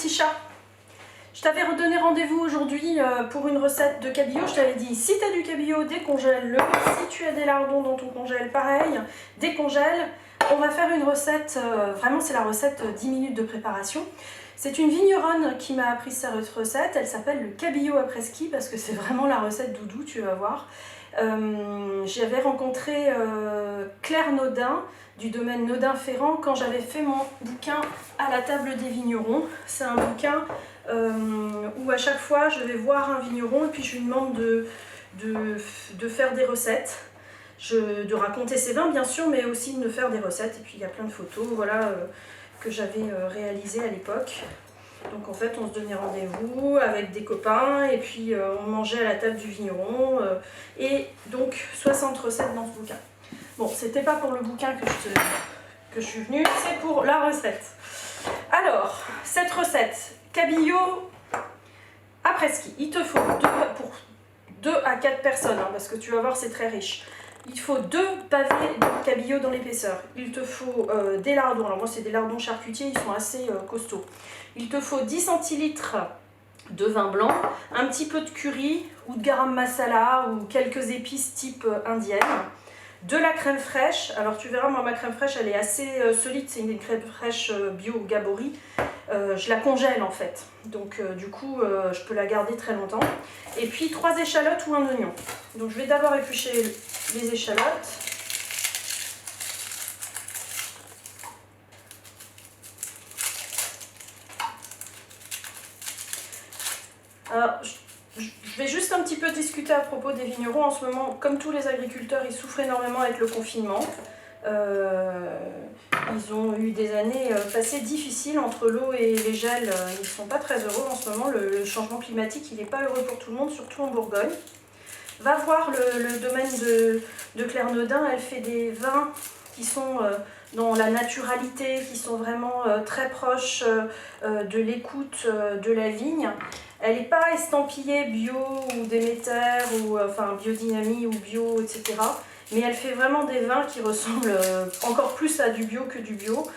petits chats. Je t'avais redonné rendez-vous aujourd'hui pour une recette de cabillaud. Je t'avais dit, si tu as du cabillaud, décongèle-le. Si tu as des lardons dans ton congèle, pareil, décongèle. On va faire une recette, vraiment c'est la recette 10 minutes de préparation. C'est une vigneronne qui m'a appris cette recette. Elle s'appelle le cabillaud après ski parce que c'est vraiment la recette doudou, tu vas voir. J'avais rencontré Claire Naudin du domaine Naudin-Ferrand quand j'avais fait mon bouquin à la table des vignerons. C'est un bouquin où à chaque fois je vais voir un vigneron et puis je lui demande de faire des recettes, de raconter ses vins bien sûr, mais aussi de faire des recettes. Et puis il y a plein de photos, voilà, que j'avais réalisées à l'époque. Donc en fait on se donnait rendez-vous avec des copains et puis on mangeait à la table du vigneron et donc 60 recettes dans ce bouquin. Bon, c'était pas pour le bouquin que je suis venue, c'est pour la recette. Alors, cette recette, cabillaud après ski, il te faut pour 2 à 4 personnes, hein, parce que tu vas voir c'est très riche. Il faut 2 pavés de cabillaud dans l'épaisseur. Il te faut des lardons, alors moi c'est des lardons charcutiers, ils sont assez costauds. Il te faut 10 centilitres de vin blanc, un petit peu de curry ou de garam masala ou quelques épices type indienne, de la crème fraîche. Alors tu verras, moi ma crème fraîche elle est assez solide, c'est une crème fraîche bio Gabori. Je la congèle en fait, donc du coup je peux la garder très longtemps. Et puis 3 échalotes ou un oignon. Donc je vais d'abord éplucher les échalotes. Alors, je vais juste un petit peu discuter à propos des vignerons. En ce moment, comme tous les agriculteurs, ils souffrent énormément avec le confinement. Ils ont eu des années passées difficiles entre l'eau et les gels. Ils ne sont pas très heureux en ce moment. Le changement climatique, il n'est pas heureux pour tout le monde, surtout en Bourgogne. Va voir le domaine de Claire Naudin. Elle fait des vins qui sont dans la naturalité, qui sont vraiment très proches de l'écoute de la vigne. Elle n'est pas estampillée bio ou Déméter ou enfin biodynamie ou bio, etc. Mais elle fait vraiment des vins qui ressemblent encore plus à du bio que du bio.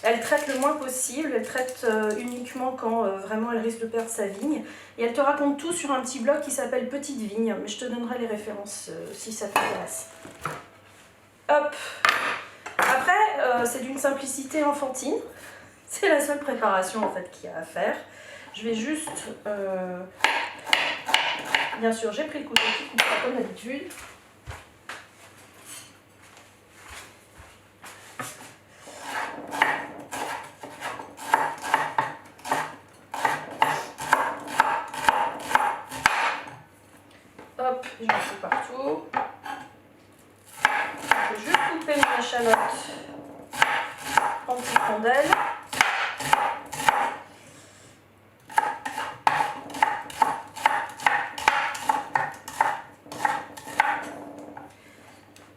Elle traite le moins possible, elle traite uniquement quand vraiment elle risque de perdre sa vigne. Et elle te raconte tout sur un petit blog qui s'appelle Petite Vigne, mais je te donnerai les références si ça t'intéresse. Hop. Après, c'est d'une simplicité enfantine. C'est la seule préparation en fait qu'il y a à faire. Je vais juste... Bien sûr, j'ai pris le couteau qui coupe pas comme d'habitude. Hop, je mets tout partout. Je vais juste couper mes échalotes en petites rondelles.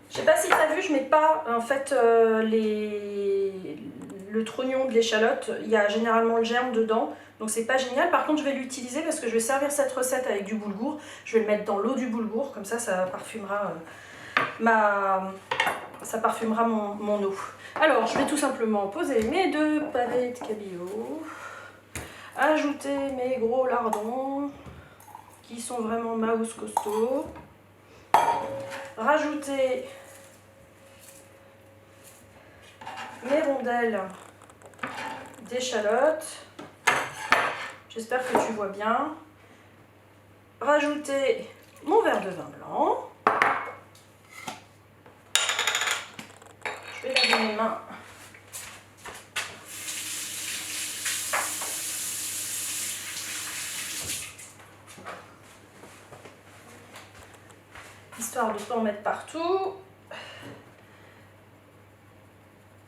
Je sais pas si tu as vu, je mets pas en fait le trognon de l'échalote, il y a généralement le germe dedans, donc c'est pas génial. Par contre je vais l'utiliser parce que je vais servir cette recette avec du boulgour. Je vais le mettre dans l'eau du boulgour, comme ça parfumera mon eau. Alors je vais tout simplement poser mes 2 pavés de cabillaud, ajouter mes gros lardons qui sont vraiment maous costauds, rajouter mes rondelles d'échalotes, j'espère que tu vois bien, rajouter mon verre de vin blanc, je vais laver mes mains, histoire de ne pas en mettre partout.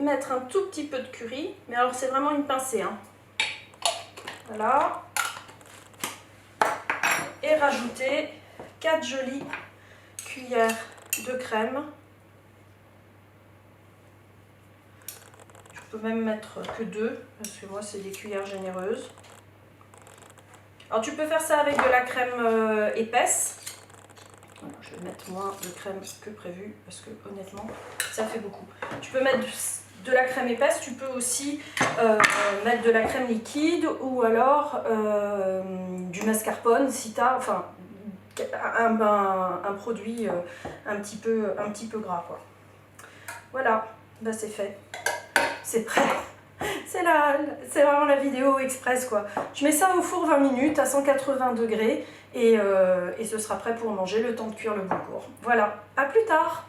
Mettre un tout petit peu de curry, mais alors c'est vraiment une pincée, hein. Voilà. Et rajouter 4 jolies cuillères de crème. Tu peux même mettre que 2, parce que moi c'est des cuillères généreuses. Alors tu peux faire ça avec de la crème épaisse. Voilà, je vais mettre moins de crème que prévu, parce que honnêtement ça fait beaucoup. Tu peux mettre de la crème épaisse, tu peux aussi mettre de la crème liquide ou alors du mascarpone si tu as enfin, un produit un petit peu gras, quoi. Voilà, bah c'est fait, c'est prêt. C'est vraiment la vidéo express, quoi. Je mets ça au four 20 minutes à 180 degrés et ce sera prêt pour manger le temps de cuire le boulgour. Voilà, à plus tard.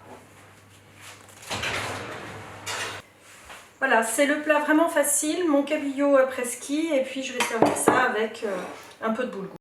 Voilà, c'est le plat vraiment facile, mon cabillaud presque, et puis je vais servir ça avec un peu de boulgour.